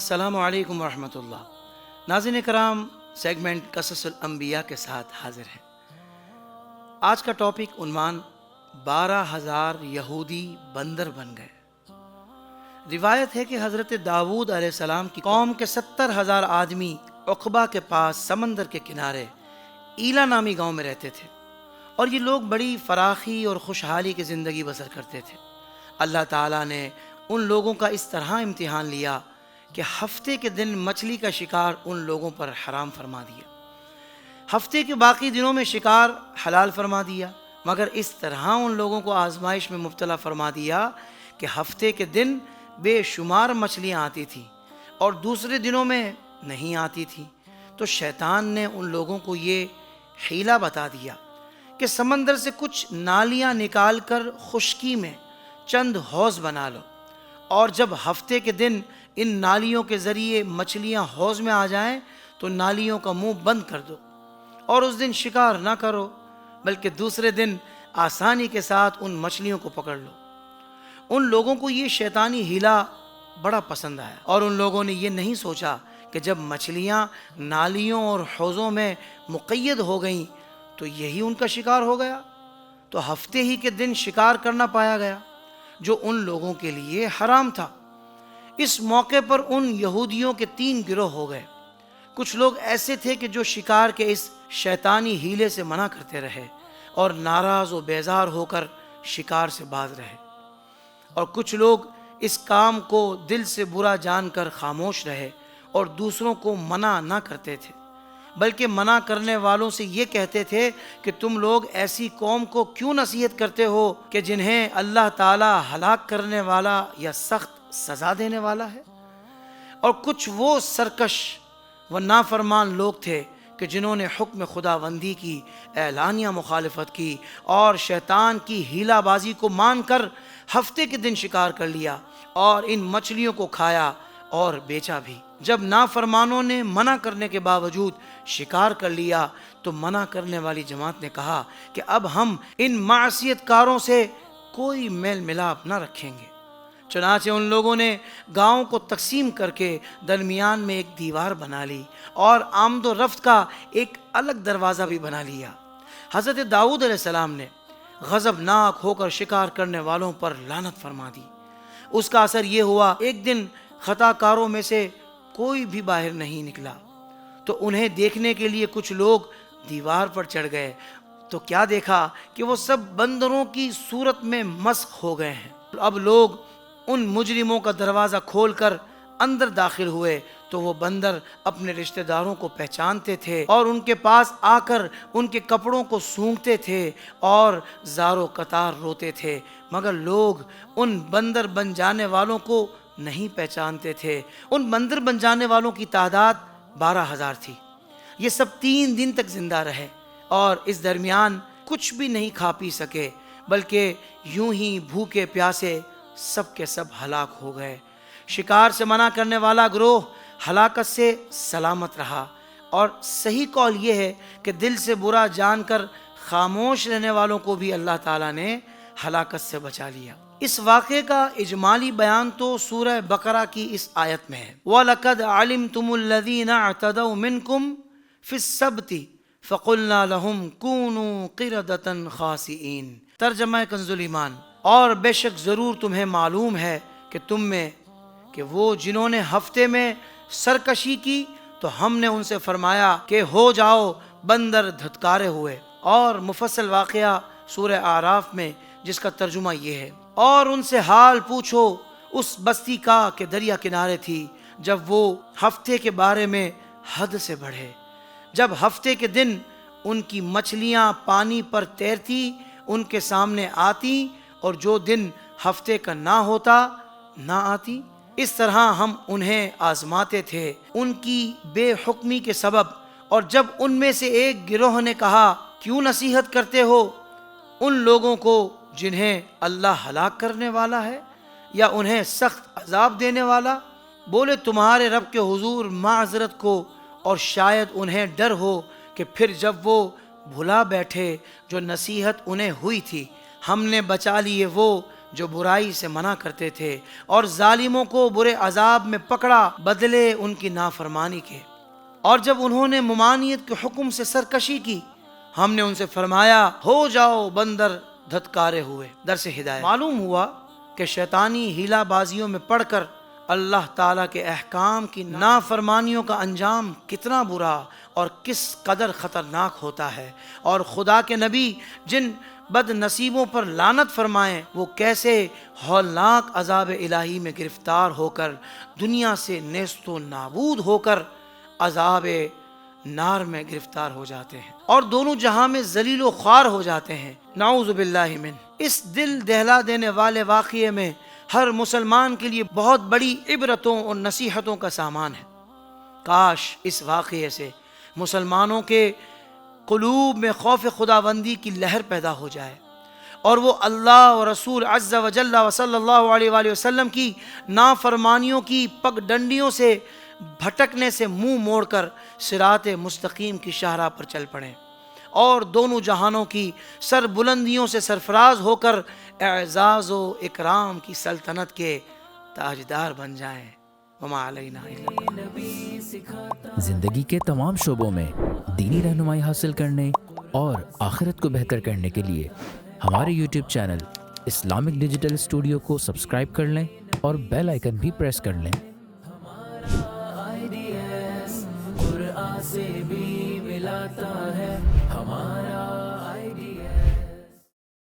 السلام علیکم ورحمۃ اللہ۔ ناظرین کرام، سیگمنٹ قصص الانبیاء کے ساتھ حاضر ہیں۔ آج کا ٹاپک عنوان 12,000 یہودی بندر بن گئے۔ روایت ہے کہ حضرت داؤد علیہ السلام کی قوم کے 70,000 آدمی عقبہ کے پاس سمندر کے کنارے ایلا نامی گاؤں میں رہتے تھے، اور یہ لوگ بڑی فراخی اور خوشحالی کی زندگی بسر کرتے تھے۔ اللہ تعالیٰ نے ان لوگوں کا اس طرح امتحان لیا کہ ہفتے کے دن مچھلی کا شکار ان لوگوں پر حرام فرما دیا، ہفتے کے باقی دنوں میں شکار حلال فرما دیا، مگر اس طرح ان لوگوں کو آزمائش میں مبتلا فرما دیا کہ ہفتے کے دن بے شمار مچھلیاں آتی تھیں اور دوسرے دنوں میں نہیں آتی تھیں۔ تو شیطان نے ان لوگوں کو یہ حیلہ بتا دیا کہ سمندر سے کچھ نالیاں نکال کر خشکی میں چند حوض بنا لو، اور جب ہفتے کے دن ان نالیوں کے ذریعے مچھلیاں حوض میں آ جائیں تو نالیوں کا منہ بند کر دو، اور اس دن شکار نہ کرو، بلکہ دوسرے دن آسانی کے ساتھ ان مچھلیوں کو پکڑ لو۔ ان لوگوں کو یہ شیطانی ہیلا بڑا پسند آیا، اور ان لوگوں نے یہ نہیں سوچا کہ جب مچھلیاں نالیوں اور حوضوں میں مقید ہو گئیں تو یہی ان کا شکار ہو گیا۔ تو ہفتے ہی کے دن شکار کرنا پایا گیا جو ان لوگوں کے لیے حرام تھا۔ اس موقع پر ان یہودیوں کے 3 گروہ ہو گئے۔ کچھ لوگ ایسے تھے کہ جو شکار کے اس شیطانی ہیلے سے منع کرتے رہے اور ناراض و بیزار ہو کر شکار سے باز رہے، اور کچھ لوگ اس کام کو دل سے برا جان کر خاموش رہے اور دوسروں کو منع نہ کرتے تھے، بلکہ منع کرنے والوں سے یہ کہتے تھے کہ تم لوگ ایسی قوم کو کیوں نصیحت کرتے ہو کہ جنہیں اللہ تعالی ہلاک کرنے والا یا سخت سزا دینے والا ہے۔ اور کچھ وہ سرکش و نافرمان لوگ تھے کہ جنہوں نے حکم خداوندی کی اعلانیہ مخالفت کی اور شیطان کی ہیلا بازی کو مان کر ہفتے کے دن شکار کر لیا اور ان مچھلیوں کو کھایا اور بیچا بھی۔ جب نافرمانوں نے منع کرنے کے باوجود شکار کر لیا تو منع کرنے والی جماعت نے کہا کہ اب ہم ان معصیت کاروں سے کوئی میل ملاپ نہ رکھیں گے۔ چنانچہ ان لوگوں نے گاؤں کو تقسیم کر کے درمیان میں ایک دیوار بنا لی اور آمد و رفت کا ایک الگ دروازہ بھی بنا لیا۔ حضرت داؤد علیہ السلام نے غضبناک ہو کر شکار کرنے والوں پر لعنت فرما دی۔ اس کا اثر یہ ہوا، ایک دن خطا کاروں میں سے کوئی بھی باہر نہیں نکلا، تو انہیں دیکھنے کے لیے کچھ لوگ دیوار پر چڑھ گئے تو کیا دیکھا کہ وہ سب بندروں کی صورت میں مسخ ہو گئے ہیں۔ اب لوگ ان مجرموں کا دروازہ کھول کر اندر داخل ہوئے تو وہ بندر اپنے رشتہ داروں کو پہچانتے تھے اور ان کے پاس آ کر ان کے کپڑوں کو سونگھتے تھے اور زارو قطار روتے تھے، مگر لوگ ان بندر بن جانے والوں کو نہیں پہچانتے تھے۔ ان بندر بن جانے والوں کی تعداد 12,000 تھی۔ یہ سب 3 دن تک زندہ رہے اور اس درمیان کچھ بھی نہیں کھا پی سکے، بلکہ یوں ہی بھوکے پیاسے سب کے سب ہلاک ہو گئے۔ شکار سے منع کرنے والا گروہ ہلاکت سے سلامت رہا، اور صحیح قول یہ ہے کہ دل سے برا جان کر خاموش رہنے والوں کو بھی اللہ تعالیٰ نے ہلاکت سے بچا لیا۔ اس واقعے کا اجمالی بیان تو سورہ بقرہ کی اس آیت میں ہے، وَلَقَدْ عَلِمْتُمُ الَّذِينَ اعْتَدَوْا مِنْكُمْ فِي السَّبْتِ فَقُلْنَا لَهُمْ كُونُوا قِرَدَةً خَاسِئِينَ۔ ترجمہ کنز ایمان، اور بے شک ضرور تمہیں معلوم ہے کہ تم میں کہ وہ جنہوں نے ہفتے میں سرکشی کی تو ہم نے ان سے فرمایا کہ ہو جاؤ بندر دھتکارے ہوئے۔ اور مفصل واقعہ سورہ اعراف میں جس کا ترجمہ یہ ہے، اور ان سے حال پوچھو اس بستی کا کہ دریا کنارے تھی جب وہ ہفتے کے بارے میں حد سے بڑھے، جب ہفتے کے دن ان کی مچھلیاں پانی پر تیرتی ان کے سامنے آتی اور جو دن ہفتے کا نہ ہوتا نہ آتی۔ اس طرح ہم انہیں آزماتے تھے ان کی بے حکمی کے سبب، اور جب ان میں سے ایک گروہ نے کہا کیوں نصیحت کرتے ہو ان لوگوں کو جنہیں اللہ ہلاک کرنے والا ہے یا انہیں سخت عذاب دینے والا، بولے تمہارے رب کے حضور معذرت کو، اور شاید انہیں ڈر ہو کہ پھر جب وہ بھلا بیٹھے جو نصیحت انہیں ہوئی تھی، ہم نے بچا لیے وہ جو برائی سے منع کرتے تھے اور ظالموں کو برے عذاب میں پکڑا بدلے ان کی نافرمانی کے۔ اور جب انہوں نے ممانعت کے حکم سے سرکشی کی، ہم نے ان سے فرمایا ہو جاؤ بندر دھتکارے ہوئے۔ درس ہدایت معلوم ہوا کہ شیطانی ہیلا بازیوں میں پڑھ کر اللہ تعالیٰ کے احکام کی نافرمانیوں کا انجام کتنا برا اور کس قدر خطرناک ہوتا ہے، اور خدا کے نبی جن بد نصیبوں پر لعنت فرمائیں وہ کیسے ہولناک عذاب الہی میں گرفتار ہو کر دنیا سے نیست و نابود ہو کر عذاب نار میں گرفتار ہو جاتے ہیں اور دونوں جہاں میں ذلیل و خوار ہو جاتے ہیں، نعوذ باللہ من۔ اس دل دہلا دینے والے واقعے میں ہر مسلمان کے لیے بہت بڑی عبرتوں اور نصیحتوں کا سامان ہے۔ کاش اس واقعے سے مسلمانوں کے قلوب میں خوف خداوندی کی لہر پیدا ہو جائے اور وہ اللہ و رسول عز و جل و صلی اللہ علیہ وآلہ وسلم کی نافرمانیوں کی پگ ڈنڈیوں سے بھٹکنے سے منہ موڑ کر صراط مستقیم کی شاہراہ پر چل پڑیں اور دونوں جہانوں کی سر بلندیوں سے سرفراز ہو کر اعزاز و اکرام کی سلطنت کے تاجدار بن جائیں۔ وما علینا زندگی کے تمام شعبوں میں دینی رہنمائی حاصل کرنے اور آخرت کو بہتر کرنے کے لیے ہمارے YouTube channel Islamic digital studio کو سبسکرائب کر لیں اور بیل آئیکن بھی پریس کر لیں۔ قرآن سے بھی ملاتا ہے۔